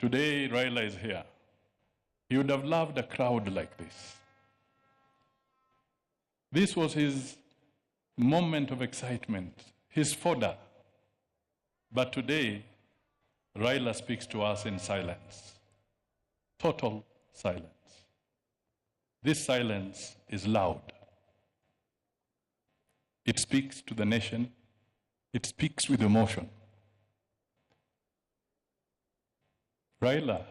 Today, Raila is here. He would have loved a crowd like this. This was his moment of excitement, his fodder. But today, Raila speaks to us in silence. Total silence. This silence is loud. It speaks to the nation. It speaks with emotion. Raila,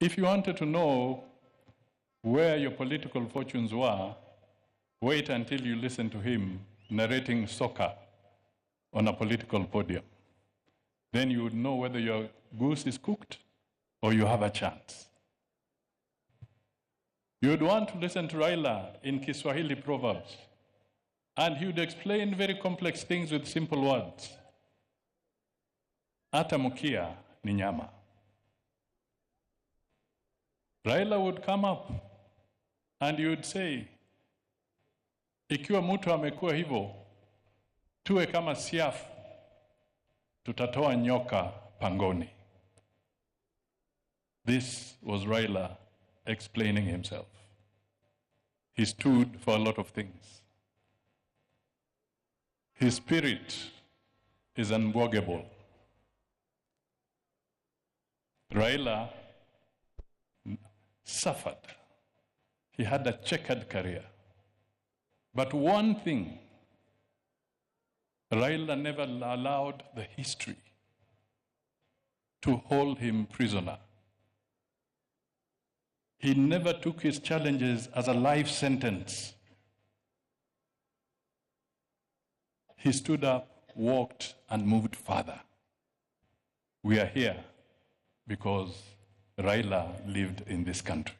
if you wanted to know where your political fortunes were, wait until you listen to him narrating soccer on a political podium. Then you would know whether your goose is cooked or you have a chance. You would want to listen to Raila in Kiswahili proverbs, and he would explain very complex things with simple words. Hata mkia ni nyama. Raila would come up and you would say, ikiwa mtu amekuwa hivyo, tuwe kama siafu, tutatoa nyoka pangoni. This was Raila explaining himself. He stood for a lot of things. His spirit is unbogable. Raila suffered. He had a checkered career. But one thing, Raila never allowed the history to hold him prisoner. He never took his challenges as a life sentence. He stood up, walked, and moved further. We are here because Raila lived in this country.